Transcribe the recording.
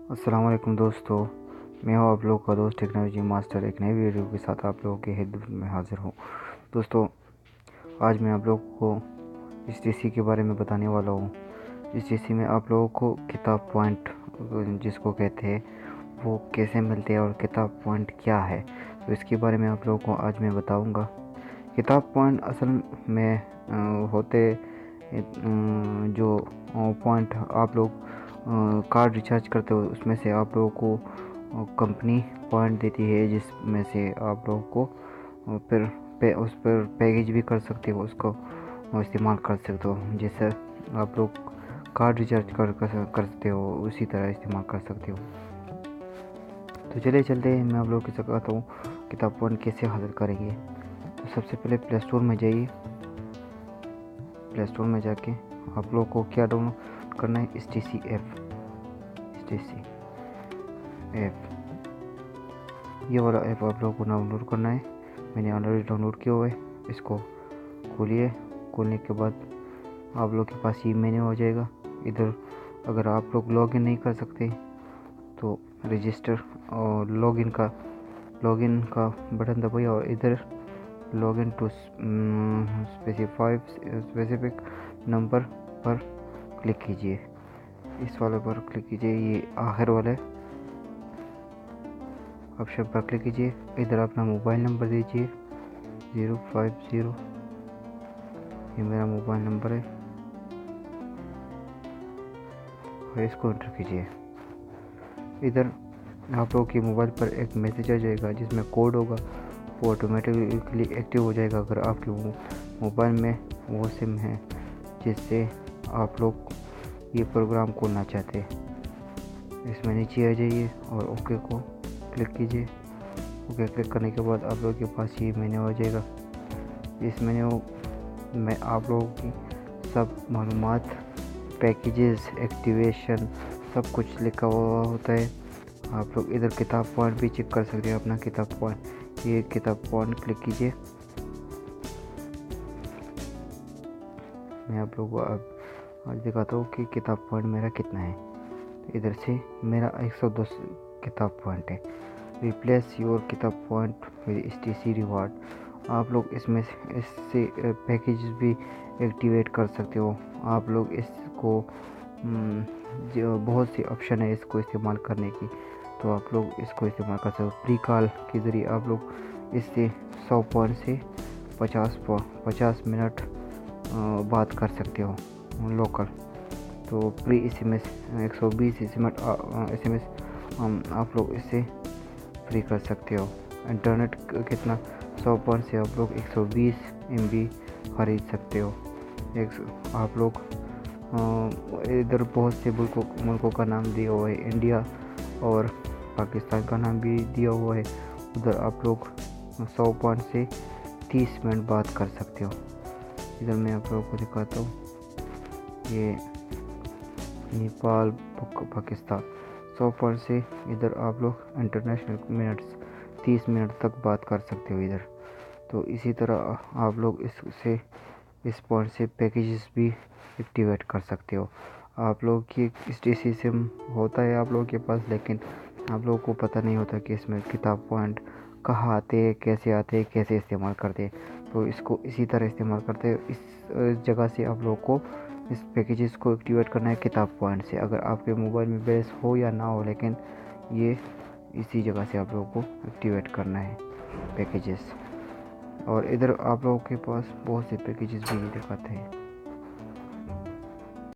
السلام علیکم دوستو، میں ہوں آپ لوگ کا دوست ٹیکنالوجی ماسٹر، ایک نئی ویڈیو کے ساتھ آپ لوگوں کی خدمت میں حاضر ہوں۔ دوستو، آج میں آپ لوگوں کو اس ٹی سی کے بارے میں بتانے والا ہوں۔ اس ٹی سی میں آپ لوگوں کو کتاب پوائنٹ جس کو کہتے ہیں وہ کیسے ملتے ہیں اور کتاب پوائنٹ کیا ہے، تو اس کے بارے میں آپ لوگوں کو آج میں بتاؤں گا۔ کتاب پوائنٹ اصل میں ہوتے جو پوائنٹ آپ لوگ کارڈ ریچارج کرتے ہو، اس میں سے آپ لوگوں کو کمپنی پوائنٹ دیتی ہے، جس میں سے آپ لوگوں کو پھر اس پر پیکیج بھی کر سکتے ہو، اس کو استعمال کر سکتے ہو۔ جیسے آپ لوگ کارڈ ریچارج کرتے ہو اسی طرح استعمال کر سکتے ہو۔ تو چلتے ہیں، میں آپ لوگوں کو سکھاتا ہوں کتاب پوائنٹ کیسے حاصل کریں گے۔ تو سب سے پہلے پلے اسٹور میں جائیے۔ پلے اسٹور میں جا کے آپ لوگوں کو کیا ڈاؤن لوڈ کرنا ہے؟ S T C app. یہ والا ایپ آپ لوگوں کو ڈاؤن لوڈ کرنا ہے۔ میں نے آلریڈی ڈاؤن لوڈ کیا ہوا ہے۔ اس کو کھولیے۔ کھولنے کے بعد آپ لوگ کے پاس یہ مینیو ہو جائے گا۔ ادھر اگر آپ لوگ لاگ ان نہیں کر سکتے تو رجسٹر اور لاگ ان کا بٹن دبائیے اور ادھر log in to specific number پر کلک کیجئے۔ اس والے پر کلک کیجئے، یہ آخر والے آپشن پر کلک کیجئے۔ ادھر اپنا موبائل نمبر دیجئے 050، یہ میرا موبائل نمبر ہے، اور اس کو انٹر کیجئے۔ ادھر آپ لوگوں کے موبائل پر ایک میسیج آ جائے گا جس میں کوڈ ہوگا، وہ آٹومیٹکلی ایکٹیو ہو جائے گا اگر آپ کے موبائل میں وہ سم ہے جس سے آپ لوگ یہ پروگرام کھولنا چاہتے ہیں۔ اس میں نیچے آ جائیے اور اوکے کو کلک کیجئے۔ اوکے کلک کرنے کے بعد آپ لوگوں کے پاس یہ مینیو آ جائے گا۔ اس مینیو میں آپ لوگوں کی سب معلومات، پیکیجز، ایکٹیویشن، سب کچھ لکھا ہوا ہوتا ہے۔ آپ لوگ ادھر کتاب پوائنٹ بھی چیک کر سکتے ہیں، اپنا کتاب پوائنٹ، یہ کتاب پوائنٹ کلک کیجئے۔ میں آپ لوگوں کو آج دکھاتا ہوں کہ کتاب پوائنٹ میرا کتنا ہے۔ ادھر سے میرا 110 کتاب پوائنٹ ہے۔ ریپلیس یور کتاب point with S T C reward. آپ لوگ اس سے پیکیج بھی ایکٹیویٹ کر سکتے ہو۔ آپ لوگ اس کو جو بہت سی آپشن ہے اس کو استعمال کرنے کی، تو آپ لوگ اس کو استعمال کر سکتے ہو۔ پری کال کے ذریعے آپ لوگ اس سے 100 پوائنٹ سے 50 منٹ بات کر سکتے ہو لوکل۔ تو pre S M S 120 S M S آپ لوگ اس سے فری کر سکتے ہو۔ انٹرنیٹ کتنا؟ 100 پوائنٹ سے آپ لوگ 120 MB خرید سکتے ہو۔ آپ لوگ ادھر بہت سے ملکوں کا نام دیا ہوا ہے، انڈیا اور پاکستان کا نام بھی دیا ہوا ہے۔ ادھر آپ لوگ 100 پوائنٹ سے 30 منٹ بات کر سکتے ہو۔ ادھر میں آپ لوگوں کو دکھاتا ہوں، یہ نیپال، پاکستان 100 پوائنٹ سے ادھر آپ لوگ انٹرنیشنل منٹس 30 منٹ تک بات کر سکتے ہو ادھر۔ تو اسی طرح آپ لوگ اس پوائنٹ سے پیکیجز بھی ایکٹیویٹ کر سکتے ہو۔ آپ لوگ کی ایس ٹی سی سم ہوتا ہے آپ لوگوں کے پاس، لیکن آپ لوگوں کو پتہ نہیں ہوتا کہ اس میں کتاب پوائنٹ کہاں آتے ہیں، کیسے استعمال کرتے ہیں۔ تو اس کو اسی طرح استعمال کرتے ہیں۔ اس جگہ سے آپ لوگوں کو اس پیکیجز کو ایکٹیویٹ کرنا ہے کتاب پوائنٹ سے، اگر آپ کے موبائل میں بیلنس ہو یا نہ ہو، لیکن یہ اسی جگہ سے آپ لوگوں کو ایکٹیویٹ کرنا ہے پیکیجز۔ اور ادھر آپ لوگوں کے پاس بہت سے پیکیجز بھی دکھاتے ہیں۔